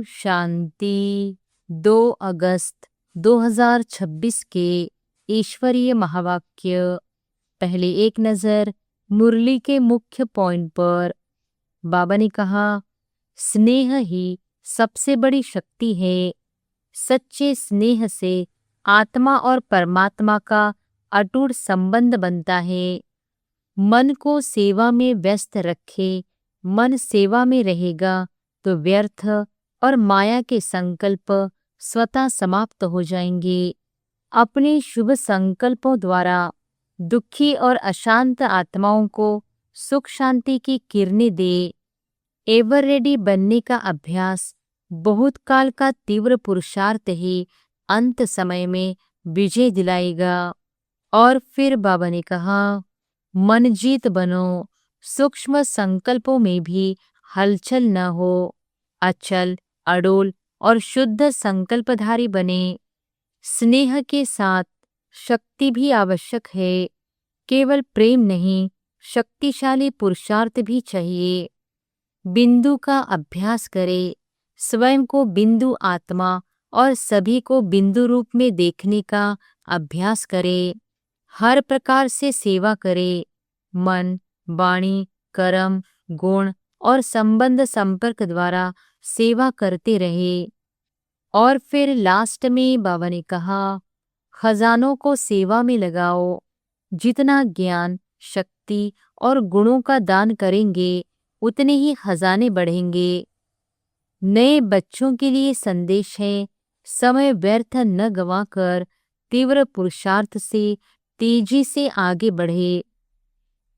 शांति। 2 अगस्त 2026 के ईश्वरीय महावाक्य। पहले एक नज़र मुरली के मुख्य पॉइंट पर। बाबा ने कहा, स्नेह ही सबसे बड़ी शक्ति है। सच्चे स्नेह से आत्मा और परमात्मा का अटूट संबंध बनता है। मन को सेवा में व्यस्त रखे। मन सेवा में रहेगा तो व्यर्थ और माया के संकल्प स्वतः समाप्त हो जाएंगे। अपने शुभ संकल्पों द्वारा दुखी और अशांत आत्माओं को सुख शांति की किरणें दे। एवर रेडी बनने का अभ्यास बहुत काल का तीव्र पुरुषार्थ ही अंत समय में विजय दिलाएगा। और फिर बाबा ने कहा, मन जीत बनो। सूक्ष्म संकल्पों में भी हलचल न हो। अचल, अडोल और शुद्ध संकल्पधारी बने। स्नेह के साथ शक्ति भी आवश्यक है। केवल प्रेम नहीं, शक्तिशाली पुरुषार्थ भी चाहिए। बिंदु का अभ्यास करे। स्वयं को बिंदु आत्मा और सभी को बिंदु रूप में देखने का अभ्यास करे। हर प्रकार से सेवा करे। मन, वाणी, कर्म, गुण और संबंध संपर्क द्वारा सेवा करते रहे। और फिर लास्ट में बाबा ने कहा, खजानों को सेवा में लगाओ। जितना ज्ञान, शक्ति और गुणों का दान करेंगे उतने ही खजाने बढ़ेंगे। नए बच्चों के लिए संदेश है, समय व्यर्थ न गंवाकर तीव्र पुरुषार्थ से तेजी से आगे बढ़े।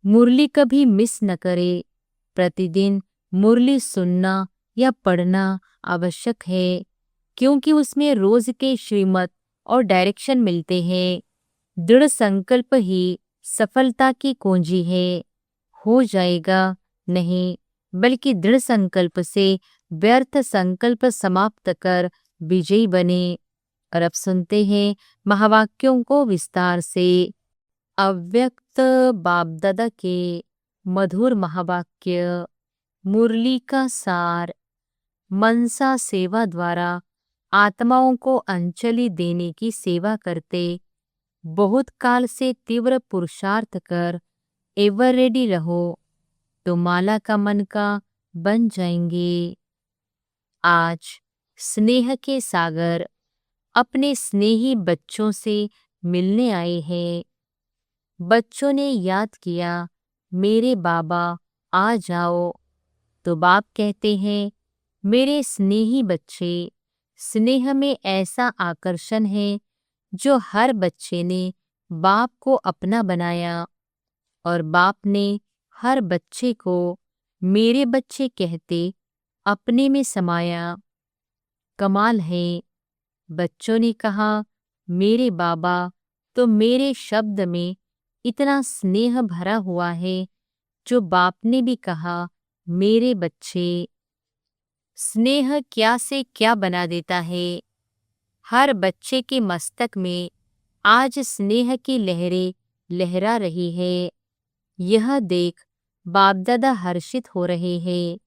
मुरली कभी मिस न करे। प्रतिदिन मुरली सुनना या पढ़ना आवश्यक है, क्योंकि उसमें रोज के श्रीमत और डायरेक्शन मिलते हैं। दृढ़ संकल्प ही सफलता की कुंजी है। हो जाएगा नहीं, बल्कि दृढ़ संकल्प से व्यर्थ संकल्प समाप्त कर विजयी बने। और अब सुनते हैं महावाक्यों को विस्तार से। अव्यक्त बापदादा के मधुर महावाक्य। मुरली का सार। मनसा सेवा द्वारा आत्माओं को अंजलि देने की सेवा करते बहुत काल से तीव्र पुरुषार्थ कर एवर रेडी रहो तो माला का मन का बन जाएंगे। आज स्नेह के सागर अपने स्नेही बच्चों से मिलने आए हैं। बच्चों ने याद किया, मेरे बाबा आ जाओ। तो बाप कहते हैं, मेरे स्नेही बच्चे, स्नेह में ऐसा आकर्षण है जो हर बच्चे ने बाप को अपना बनाया और बाप ने हर बच्चे को मेरे बच्चे कहते अपने में समाया। कमाल है। बच्चों ने कहा, मेरे बाबा, तो मेरे शब्द में इतना स्नेह भरा हुआ है जो बाप ने भी कहा, मेरे बच्चे। स्नेह क्या से क्या बना देता है। हर बच्चे के मस्तक में आज स्नेह की लहरें लहरा रही है। यह देख बापदादा हर्षित हो रहे हैं।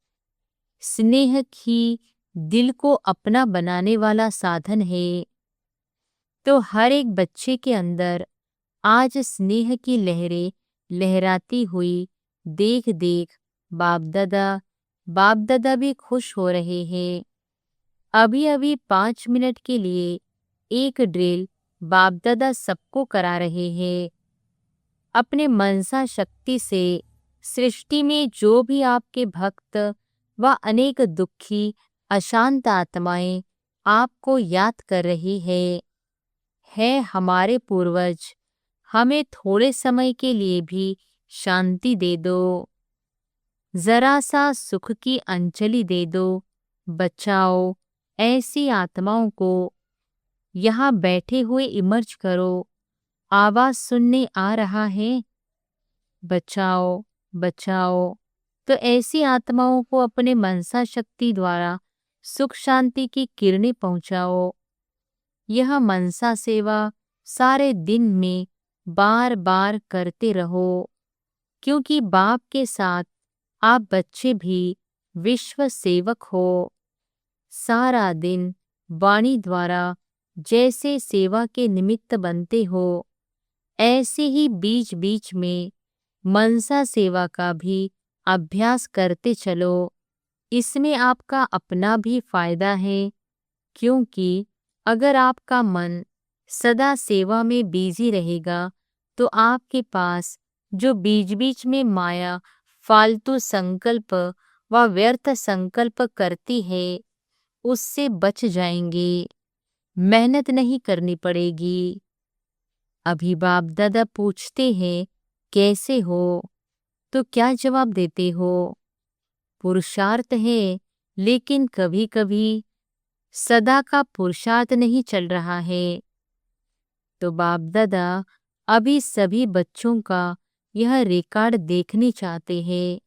स्नेह ही दिल को अपना बनाने वाला साधन है। तो हर एक बच्चे के अंदर आज स्नेह की लहरें लहराती हुई देख देख बापदादा भी खुश हो रहे हैं। अभी अभी 5 मिनट के लिए एक ड्रिल बापदादा सबको करा रहे हैं। अपने मनसा शक्ति से सृष्टि में जो भी आपके भक्त व अनेक दुखी अशांत आत्माएं आपको याद कर रही है हमारे पूर्वज, हमें थोड़े समय के लिए भी शांति दे दो। जरा सा सुख की अंजलि दे दो। बचाओ ऐसी आत्माओं को। यहाँ बैठे हुए इमर्ज करो। आवाज सुनने आ रहा है, बचाओ बचाओ। तो ऐसी आत्माओं को अपने मनसा शक्ति द्वारा सुख शांति की किरणें पहुंचाओ। यह मनसा सेवा सारे दिन में बार बार करते रहो, क्योंकि बाप के साथ आप बच्चे भी विश्व सेवक हो। सारा दिन वाणी द्वारा जैसे सेवा के निमित्त बनते हो, ऐसे ही बीच बीच में मनसा सेवा का भी अभ्यास करते चलो। इसमें आपका अपना भी फायदा है, क्योंकि अगर आपका मन सदा सेवा में बिजी रहेगा तो आपके पास जो बीच बीच में माया फालतू संकल्प व व्यर्थ संकल्प करती है, उससे बच जाएंगे। मेहनत नहीं करनी पड़ेगी। अभी बाप दादा पूछते हैं कैसे हो, तो क्या जवाब देते हो? पुरुषार्थ है, लेकिन कभी कभी सदा का पुरुषार्थ नहीं चल रहा है। तो बाप दादा अभी सभी बच्चों का यह रिकॉर्ड देखने चाहते हैं।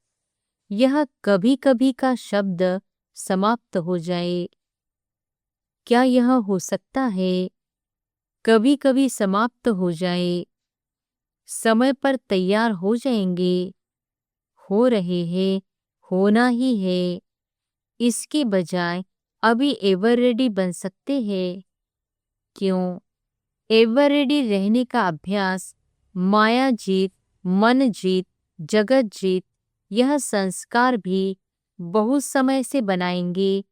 यह कभी कभी का शब्द समाप्त हो जाए, क्या यह हो सकता है? कभी कभी समाप्त हो जाए, समय पर तैयार हो जाएंगे, हो रहे हैं, होना ही है। इसके बजाय अभी एवर रेडी बन सकते हैं। क्यों? एवर रेडी रहने का अभ्यास माया जीत, मन जीत, जगत जीत, यह संस्कार भी बहुत समय से बनाएंगे।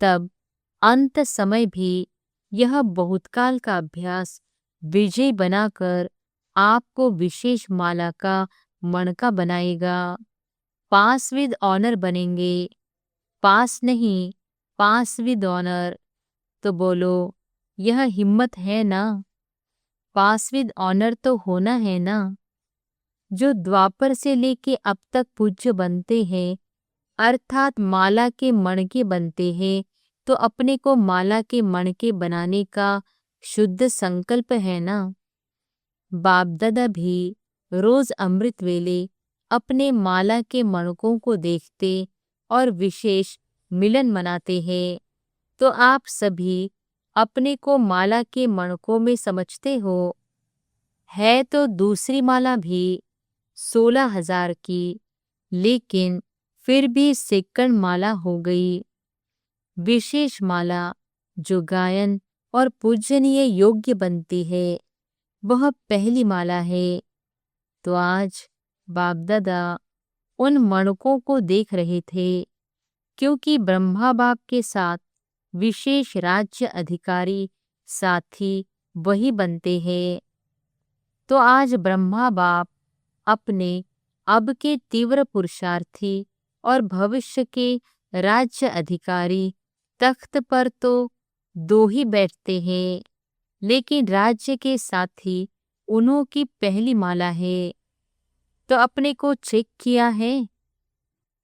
तब अंत समय भी यह बहुत काल का अभ्यास विजय बनाकर आपको विशेष माला का मणका बनाएगा। पास विद ऑनर बनेंगे। पास नहीं, पास विद ऑनर। तो बोलो, यह हिम्मत है ना? पास विद ऑनर तो होना है ना? जो द्वापर से लेके अब तक पूज्य बनते हैं, अर्थात माला के मणके बनते हैं, तो अपने को माला के मणके बनाने का शुद्ध संकल्प है ना? बाप दादा भी रोज अमृत वेले अपने माला के मणकों को देखते और विशेष मिलन मनाते हैं। तो आप सभी अपने को माला के मणकों में समझते हो। है तो दूसरी माला भी 16,000 की, लेकिन फिर भी सेकंड माला हो गई। विशेष माला जो गायन और पूजनीय योग्य बनती है, वह पहली माला है। तो आज बाप दादा उन मणकों को देख रहे थे, क्योंकि ब्रह्मा बाप के साथ विशेष राज्य अधिकारी साथी वही बनते हैं। तो आज ब्रह्मा बाप अपने अब के तीव्र पुरुषार्थी और भविष्य के राज्य अधिकारी तख्त पर तो दो ही बैठते हैं, लेकिन राज्य के साथी उन्हों की पहली माला है। तो अपने को चेक किया है?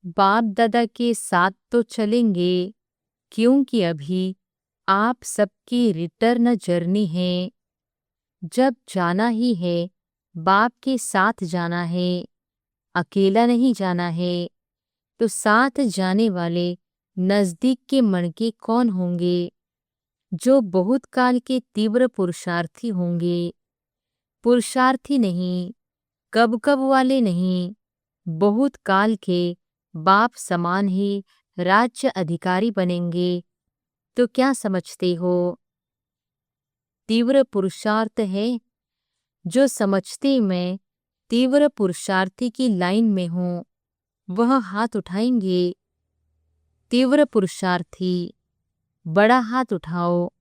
बाप दादा के साथ तो चलेंगे, क्योंकि अभी आप सबकी रिटर्न जर्नी है। जब जाना ही है, बाप के साथ जाना है, अकेला नहीं जाना है। तो साथ जाने वाले नजदीक के मणके कौन होंगे? जो बहुत काल के तीव्र पुरुषार्थी होंगे। पुरुषार्थी नहीं, कब कब वाले नहीं, बहुत काल के बाप समान ही राज्य अधिकारी बनेंगे। तो क्या समझते हो? तीव्र पुरुषार्थ है। जो समझते मैं तीव्र पुरुषार्थी की लाइन में हूँ, वह हाथ उठाएंगे। तीव्र पुरुषार्थी, बड़ा हाथ उठाओ।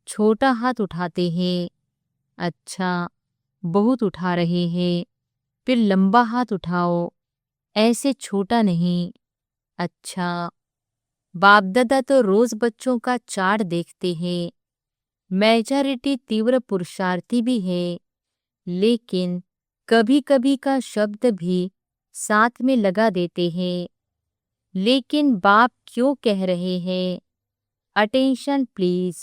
छोटा हाथ उठाते हैं। अच्छा, बहुत उठा रहे हैं। फिर लंबा हाथ उठाओ, ऐसे छोटा नहीं। अच्छा, बाप दादा तो रोज बच्चों का चार्ट देखते हैं। मेजॉरिटी तीव्र पुरुषार्थी भी है, लेकिन कभी कभी का शब्द भी साथ में लगा देते हैं। लेकिन बाप क्यों कह रहे हैं? Attention please.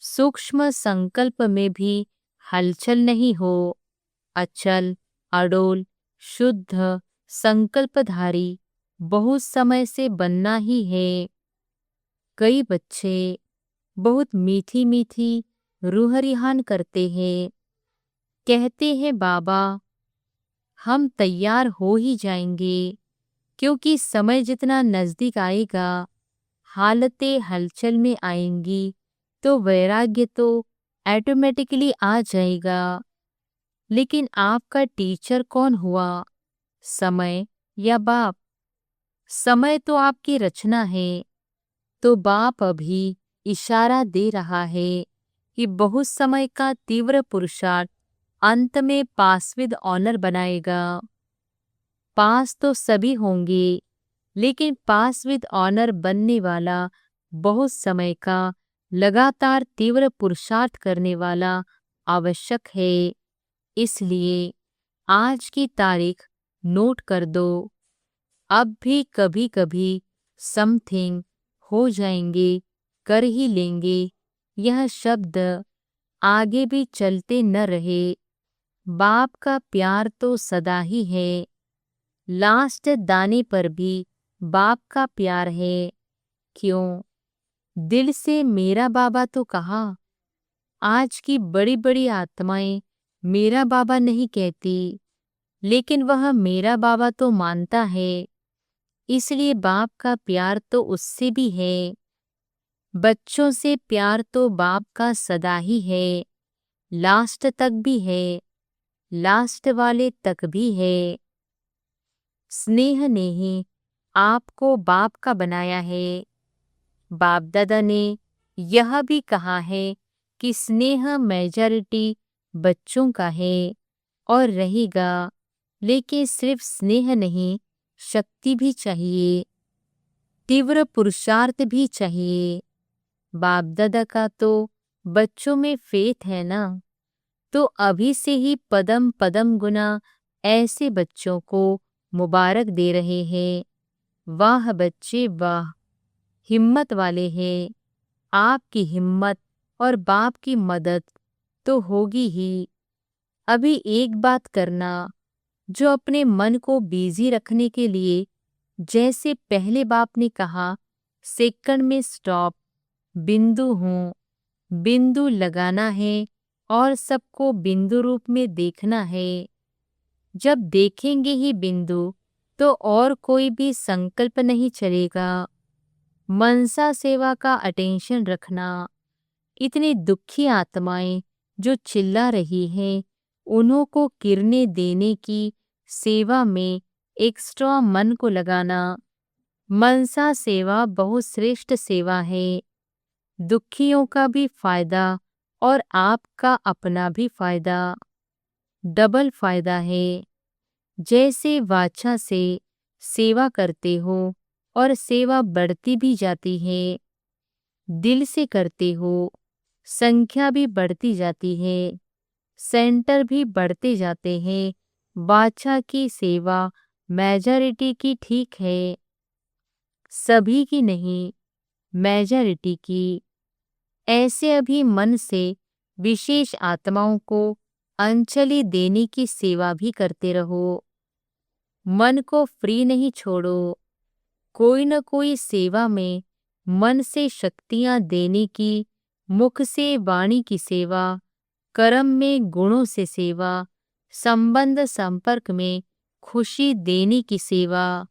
सूक्ष्म संकल्प में भी हलचल नहीं हो। अचल, अडोल, शुद्ध संकल्पधारी बहुत समय से बनना ही है। कई बच्चे बहुत मीठी मीठी रूह रिहान करते हैं। कहते हैं बाबा हम तैयार हो ही जाएंगे, क्योंकि समय जितना नजदीक आएगा हालतें हलचल में आएंगी तो वैराग्य तो ऑटोमेटिकली आ जाएगा। लेकिन आपका टीचर कौन हुआ, समय या बाप? समय तो आपकी रचना है, तो बाप अभी इशारा दे रहा है कि बहुत समय का तीव्र पुरुषार्थ अंत में पास विद ऑनर बनाएगा। पास तो सभी होंगे, लेकिन पास विद ऑनर बनने वाला बहुत समय का लगातार तीव्र पुरुषार्थ करने वाला आवश्यक है। इसलिए आज की तारीख नोट कर दो। अब भी कभी कभी समथिंग हो जाएंगे, कर ही लेंगे, यह शब्द आगे भी चलते न रहे। बाप का प्यार तो सदा ही है, लास्ट दाने पर भी बाप का प्यार है। क्यों? दिल से मेरा बाबा तो कहा। आज की बड़ी बड़ी आत्माएं मेरा बाबा नहीं कहती, लेकिन वह मेरा बाबा तो मानता है। इसलिए बाप का प्यार तो उससे भी है। बच्चों से प्यार तो बाप का सदा ही है, लास्ट तक भी है, लास्ट वाले तक भी है। स्नेह ने ही आपको बाप का बनाया है। बाप दादा ने यह भी कहा है कि स्नेह मेजॉरिटी बच्चों का है और रहेगा, लेकिन सिर्फ स्नेह नहीं, शक्ति भी चाहिए, तीव्र पुरुषार्थ भी चाहिए। बाप दादा का तो बच्चों में फेथ है ना, तो अभी से ही पदम पदम गुना ऐसे बच्चों को मुबारक दे रहे हैं। वाह बच्चे वाह, हिम्मत वाले हैं। आपकी हिम्मत और बाप की मदद तो होगी ही। अभी एक बात करना, जो अपने मन को बिजी रखने के लिए, जैसे पहले बाप ने कहा, सेकंड में स्टॉप, बिंदु हूँ, बिंदु लगाना है और सबको बिंदु रूप में देखना है। जब देखेंगे ही बिंदु, तो और कोई भी संकल्प नहीं चलेगा। मनसा सेवा का अटेंशन रखना। इतनी दुखी आत्माएं जो चिल्ला रही हैं, उन्हों को किरणें देने की सेवा में एक्स्ट्रा मन को लगाना। मनसा सेवा बहुत श्रेष्ठ सेवा है। दुखियों का भी फायदा और आपका अपना भी फायदा, डबल फायदा है। जैसे वाचा से सेवा करते हो और सेवा बढ़ती भी जाती है, दिल से करते हो, संख्या भी बढ़ती जाती है, सेंटर भी बढ़ते जाते हैं। वाचा की सेवा मेजॉरिटी की ठीक है, सभी की नहीं, मेजॉरिटी की। ऐसे अभी मन से विशेष आत्माओं को अंजलि देने की सेवा भी करते रहो। मन को फ्री नहीं छोड़ो। कोई न कोई सेवा में मन से शक्तियां देने की, मुख से वाणी की सेवा, कर्म में गुणों से सेवा, संबंध संपर्क में खुशी देने की सेवा।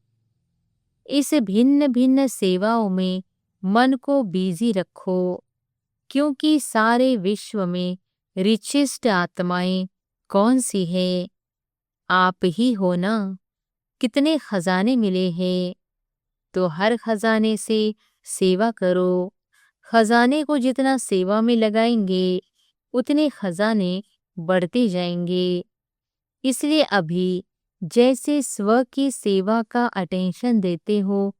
इस भिन्न भिन्न सेवाओं में मन को बिजी रखो, क्योंकि सारे विश्व में रिचेस्ट आत्माएं कौन सी है? आप ही हो ना। कितने खजाने मिले हैं, तो हर खजाने से सेवा करो। खजाने को जितना सेवा में लगाएंगे, उतने खजाने बढ़ते जाएंगे। इसलिए अभी जैसे स्व की सेवा का अटेंशन देते हो,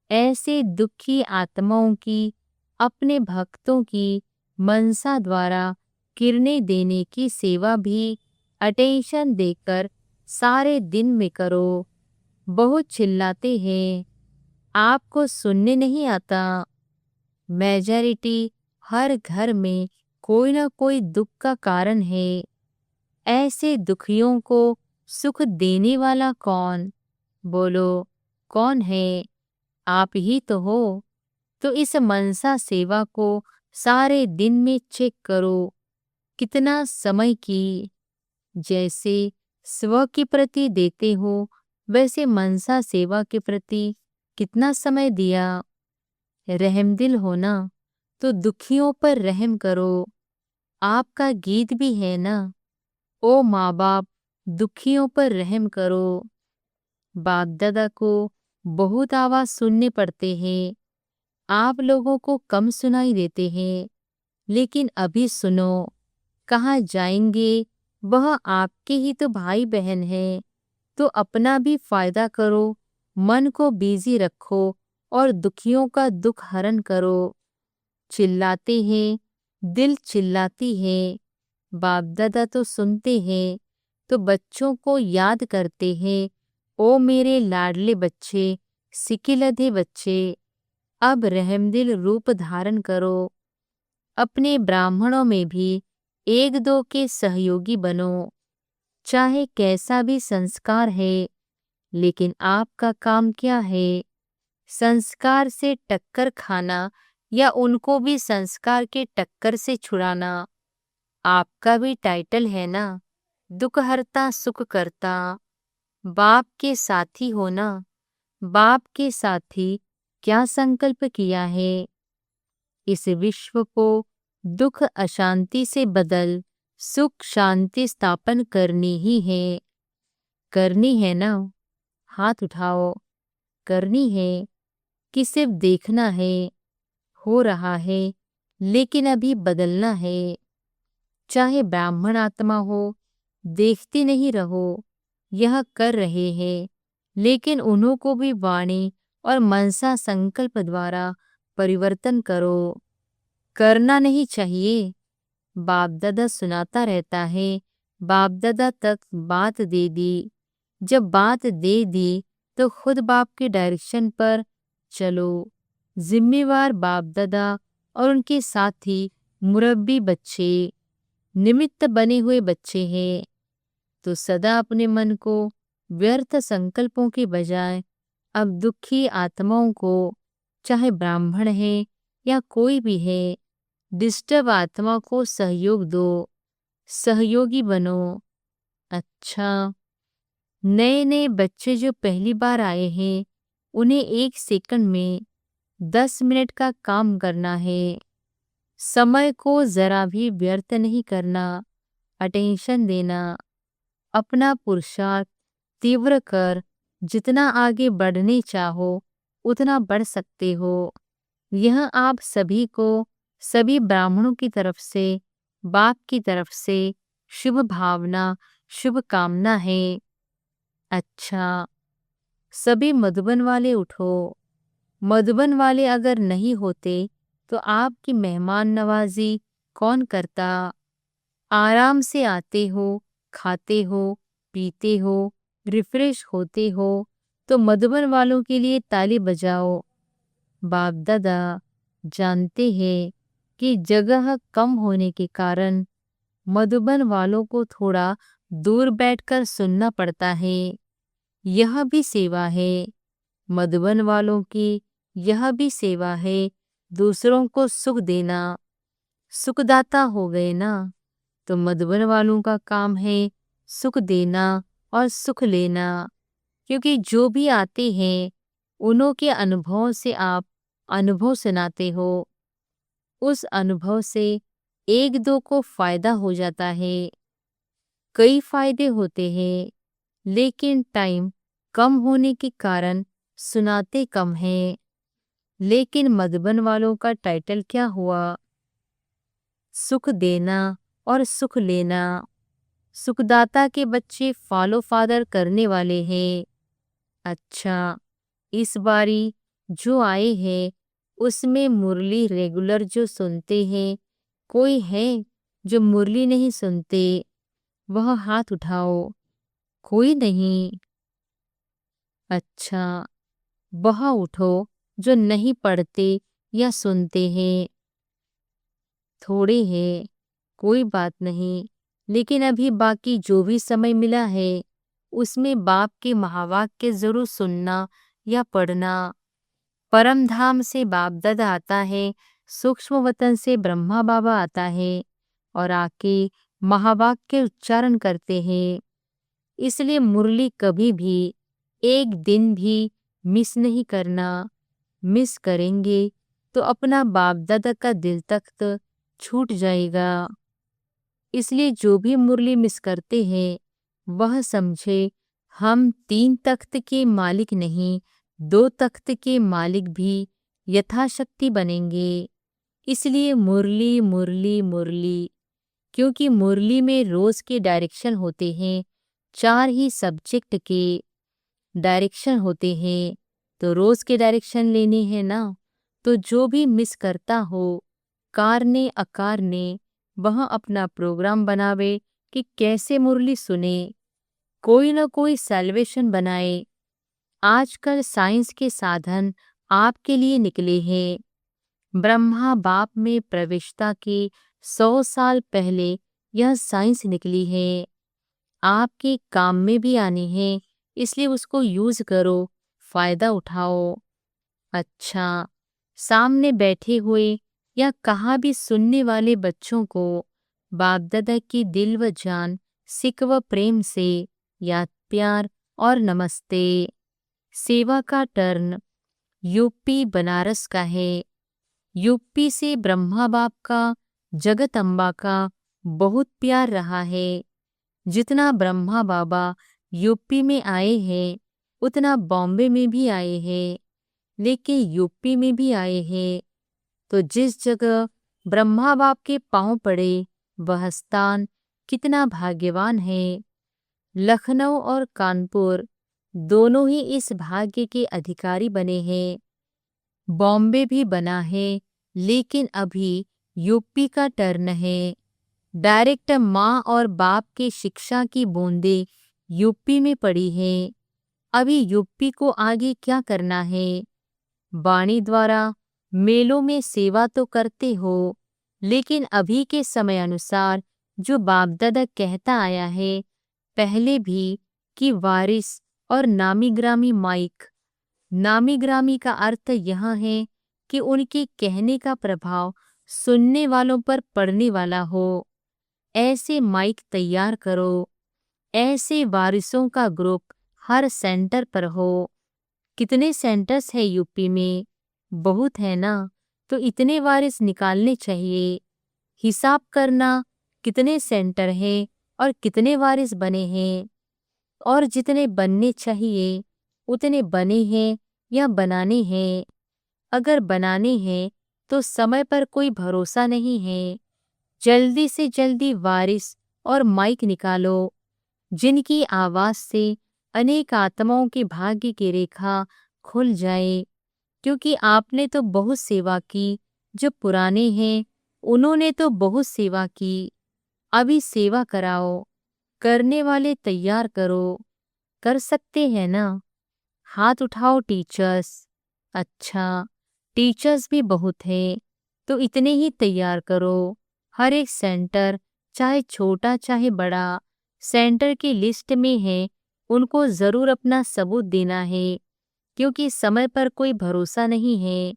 ऐसे दुखी आत्माओं की, अपने भक्तों की मनसा द्वारा किरणें देने की सेवा भी अटेंशन देकर सारे दिन में करो। बहुत चिल्लाते हैं, आपको सुनने नहीं आता। मेजॉरिटी हर घर में कोई ना कोई दुख का कारण है। ऐसे दुखियों को सुख देने वाला कौन? बोलो, कौन है? आप ही तो हो। तो इस मनसा सेवा को सारे दिन में चेक करो, कितना समय की। जैसे स्व के प्रति देते हो, वैसे मनसा सेवा के प्रति कितना समय दिया। रहमदिल हो ना, तो दुखियों पर रहम करो। आपका गीत भी है ना, ओ माँ बाप दुखियों पर रहम करो। बाप दादा को बहुत आवाज सुनने पड़ते हैं, आप लोगों को कम सुनाई देते हैं। लेकिन अभी सुनो, कहाँ जाएंगे, वह आपके ही तो भाई बहन हैं। तो अपना भी फायदा करो, मन को बिजी रखो और दुखियों का दुख हरण करो। चिल्लाते हैं, दिल चिल्लाती है। बाप दादा तो सुनते हैं, तो बच्चों को याद करते हैं। ओ मेरे लाडले बच्चे, सिकिलधे बच्चे, अब रहमदिल रूप धारण करो। अपने ब्राह्मणों में भी एक दो के सहयोगी बनो। चाहे कैसा भी संस्कार है, लेकिन आपका काम क्या है? संस्कार से टक्कर खाना या उनको भी संस्कार के टक्कर से छुड़ाना। आपका भी टाइटल है ना, दुखहर्ता सुख करता। बाप के साथी हो ना, बाप के साथी क्या संकल्प किया है? इस विश्व को दुख अशांति से बदल सुख शांति स्थापन करनी ही है। करनी है ना? हाथ उठाओ। करनी है कि सिर्फ देखना है? हो रहा है, लेकिन अभी बदलना है। चाहे ब्राह्मण आत्मा हो, देखते नहीं रहो, यह कर रहे हैं, लेकिन उन्हों को भी वाणी और मनसा संकल्प द्वारा परिवर्तन करो। करना नहीं चाहिए। बाप दादा सुनाता रहता है, बाप दादा तक बात दे दी। जब बात दे दी तो खुद बाप के डायरेक्शन पर चलो। जिम्मेवार बाप दादा और उनके साथी मुरब्बी बच्चे, निमित्त बने हुए बच्चे हैं। तो सदा अपने मन को व्यर्थ संकल्पों के बजाय अब दुखी आत्माओं को, चाहे ब्राह्मण है या कोई भी है, डिस्टर्ब आत्मा को सहयोग दो, सहयोगी बनो। अच्छा, नए नए बच्चे जो पहली बार आए हैं, उन्हें 1 सेकंड में 10 मिनट का काम करना है। समय को जरा भी व्यर्थ नहीं करना, अटेंशन देना। अपना पुरुषार्थ तीव्र कर जितना आगे बढ़ने चाहो उतना बढ़ सकते हो। यह आप सभी को, सभी ब्राह्मणों की तरफ से, बाप की तरफ से शुभ भावना, शुभ कामना है। अच्छा, सभी मधुबन वाले उठो। मधुबन वाले अगर नहीं होते तो आपकी मेहमान नवाजी कौन करता? आराम से आते हो, खाते हो, पीते हो, रिफ्रेश होते हो, तो मधुबन वालों के लिए ताली बजाओ। बाप दादा जानते हैं कि जगह कम होने के कारण मधुबन वालों को थोड़ा दूर बैठकर सुनना पड़ता है। यह भी सेवा है। मधुबन वालों की यह भी सेवा है, दूसरों को सुख देना। सुखदाता हो गए ना, तो मधुबन वालों का काम है सुख देना और सुख लेना। क्योंकि जो भी आते हैं, उन्हों के अनुभव से आप अनुभव सुनाते हो। उस अनुभव से एक दो को फायदा हो जाता है। कई फायदे होते हैं, लेकिन टाइम कम होने के कारण सुनाते कम हैं। लेकिन मधुबन वालों का टाइटल क्या हुआ? सुख देना और सुख लेना। सुखदाता के बच्चे फॉलो फादर करने वाले हैं। अच्छा, इस बारी जो आए हैं उसमें मुरली रेगुलर जो सुनते हैं, कोई है जो मुरली नहीं सुनते? वह हाथ उठाओ। कोई नहीं? अच्छा, वह उठो जो नहीं पढ़ते या सुनते हैं। थोड़े हैं, कोई बात नहीं, लेकिन अभी बाकी जो भी समय मिला है उसमें बाप के महावाक्य जरूर सुनना या पढ़ना। परम धाम से बाप दादा आता है, सूक्ष्म वतन से ब्रह्मा बाबा आता है और आके महावाक्य उच्चारण करते हैं। इसलिए मुरली कभी भी एक दिन भी मिस नहीं करना। मिस करेंगे तो अपना बाप दादा का दिल तख्त छूट जाएगा। इसलिए जो भी मुरली मिस करते हैं वह समझे हम 3 तख्त के मालिक नहीं, 2 तख्त के मालिक भी यथाशक्ति बनेंगे। इसलिए मुरली मुरली मुरली, क्योंकि मुरली में रोज के डायरेक्शन होते हैं, 4 ही सब्जेक्ट के डायरेक्शन होते हैं, तो रोज के डायरेक्शन लेने हैं ना। तो जो भी मिस करता हो कारने अकारने, वह अपना प्रोग्राम बनावे कि कैसे मुरली सुने, कोई ना कोई सैल्वेशन बनाए। आजकल साइंस के साधन आपके लिए निकले हैं। ब्रह्मा बाप में प्रवेशता के 100 साल पहले यह साइंस निकली है। आपके काम में भी आनी है, इसलिए उसको यूज करो, फायदा उठाओ। अच्छा, सामने बैठे हुए या कहाँ भी सुनने वाले बच्चों को बाप दादा की दिल व जान सिक व प्रेम से याद प्यार और नमस्ते। सेवा का टर्न यूपी बनारस का है। यूपी से ब्रह्मा बाप का, जगत अम्बा का बहुत प्यार रहा है। जितना ब्रह्मा बाबा यूपी में आए हैं उतना बॉम्बे में भी आए हैं, लेकिन यूपी में भी आए हैं। तो जिस जगह ब्रह्मा बाप के पांव पड़े वह स्थान कितना भाग्यवान है। लखनऊ और कानपुर दोनों ही इस भाग्य के अधिकारी बने हैं। बॉम्बे भी बना है, लेकिन अभी यूपी का टर्न है। डायरेक्ट माँ और बाप के शिक्षा की बूंदें यूपी में पड़ी हैं। अभी यूपी को आगे क्या करना है? वाणी द्वारा मेलों में सेवा तो करते हो, लेकिन अभी के समय अनुसार जो बाप दादा कहता आया है पहले भी कि वारिस और नामी ग्रामी माइक। नामी ग्रामी का अर्थ यह है कि उनके कहने का प्रभाव सुनने वालों पर पड़ने वाला हो। ऐसे माइक तैयार करो, ऐसे वारिसों का ग्रुप हर सेंटर पर हो। कितने सेंटर्स है यूपी में? बहुत है ना, तो इतने वारिस निकालने चाहिए। हिसाब करना कितने सेंटर हैं और कितने वारिस बने हैं, और जितने बनने चाहिए उतने बने हैं या बनाने हैं। अगर बनाने हैं तो समय पर कोई भरोसा नहीं है। जल्दी से जल्दी वारिस और माइक निकालो, जिनकी आवाज से अनेक आत्माओं के भाग्य की रेखा खुल जाए। क्योंकि आपने तो बहुत सेवा की, जो पुराने हैं उन्होंने तो बहुत सेवा की। अभी सेवा कराओ, करने वाले तैयार करो। कर सकते हैं ना? हाथ उठाओ टीचर्स। अच्छा, टीचर्स भी बहुत हैं, तो इतने ही तैयार करो। हर एक सेंटर, चाहे छोटा चाहे बड़ा, सेंटर की लिस्ट में है, उनको जरूर अपना सबूत देना है। क्योंकि समय पर कोई भरोसा नहीं है,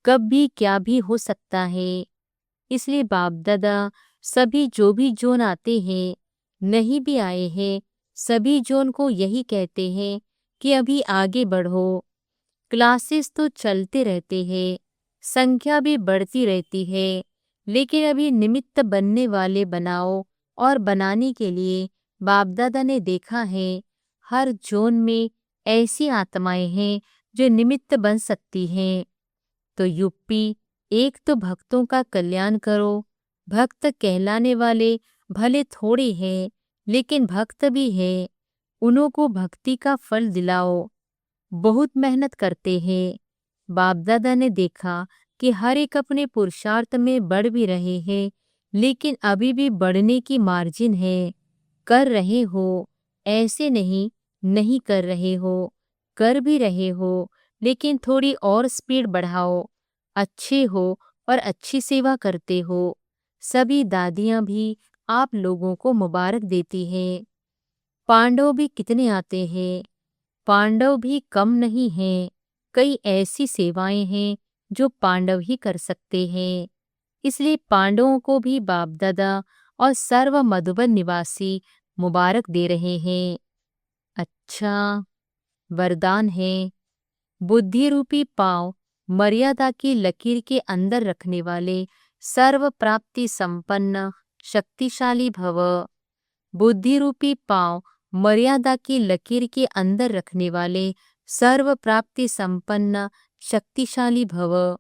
कब भी क्या भी हो सकता है। इसलिए बाप दादा सभी जो भी जोन आते हैं, नहीं भी आए हैं, सभी जोन को यही कहते हैं कि अभी आगे बढ़ो। क्लासेस तो चलते रहते हैं, संख्या भी बढ़ती रहती है, लेकिन अभी निमित्त बनने वाले बनाओ। और बनाने के लिए बाप दादा ने देखा है हर जोन में ऐसी आत्माएं हैं जो निमित्त बन सकती हैं। तो यूपी, एक तो भक्तों का कल्याण करो। भक्त कहलाने वाले भले थोड़े हैं, लेकिन भक्त भी हैं, उन्हों को भक्ति का फल दिलाओ। बहुत मेहनत करते हैं। बाप दादा ने देखा कि हर एक अपने पुरुषार्थ में बढ़ भी रहे हैं, लेकिन अभी भी बढ़ने की मार्जिन है। कर रहे हो, ऐसे नहीं नहीं कर रहे हो, कर भी रहे हो, लेकिन थोड़ी और स्पीड बढ़ाओ। अच्छे हो और अच्छी सेवा करते हो। सभी दादियां भी आप लोगों को मुबारक देती हैं। पांडव भी कितने आते हैं, पांडव भी कम नहीं हैं। कई ऐसी सेवाएं हैं जो पांडव ही कर सकते हैं। इसलिए पांडवों को भी बाप दादा और सर्व मधुबन निवासी मुबारक दे रहे हैं। अच्छा, वरदान है बुद्धि रूपी पांव मर्यादा की लकीर के अंदर रखने वाले सर्व प्राप्ति संपन्न शक्तिशाली भव। बुद्धि रूपी पांव मर्यादा की लकीर के अंदर रखने वाले सर्व प्राप्ति संपन्न शक्तिशाली भव।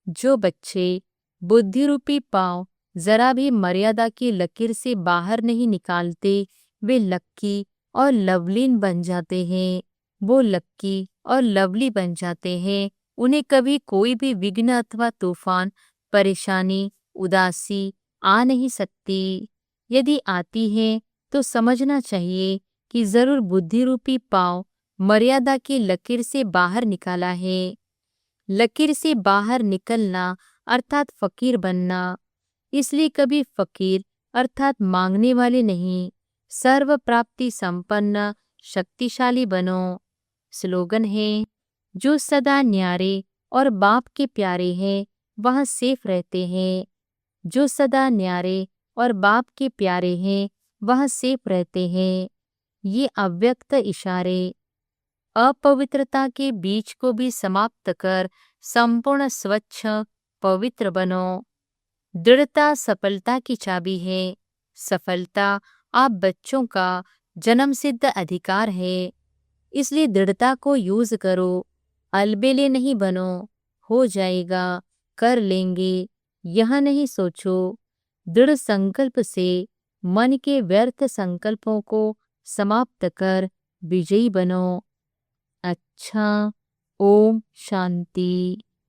जो बच्चे बुद्धि रूपी पांव जरा भी मर्यादा की लकीर से बाहर नहीं निकालते, वे लक्की और लवलीन बन जाते हैं। वो लक्की और लवली बन जाते हैं। उन्हें कभी कोई भी विघ्न अथवा तूफान, परेशानी, उदासी आ नहीं सकती। यदि आती है तो समझना चाहिए कि जरूर बुद्धि रूपी पांव मर्यादा की लकीर से बाहर निकाला है। लकीर से बाहर निकलना अर्थात फकीर बनना। इसलिए कभी फकीर अर्थात मांगने वाले नहीं, सर्व प्राप्ति संपन्न शक्तिशाली बनो। स्लोगन है, जो सदा न्यारे और बाप के प्यारे हैं वह सेफ रहते हैं। जो सदा न्यारे और बाप के प्यारे हैं वह सेफ रहते हैं। ये अव्यक्त इशारे अपवित्रता के बीज को भी समाप्त कर संपूर्ण स्वच्छ पवित्र बनो। दृढ़ता सफलता की चाबी है। सफलता आप बच्चों का जन्मसिद्ध अधिकार है। इसलिए दृढ़ता को यूज करो। अलबेले नहीं बनो। हो जाएगा, कर लेंगे, यह नहीं सोचो। दृढ़ संकल्प से मन के व्यर्थ संकल्पों को समाप्त कर विजयी बनो। अच्छा, ओम शांति।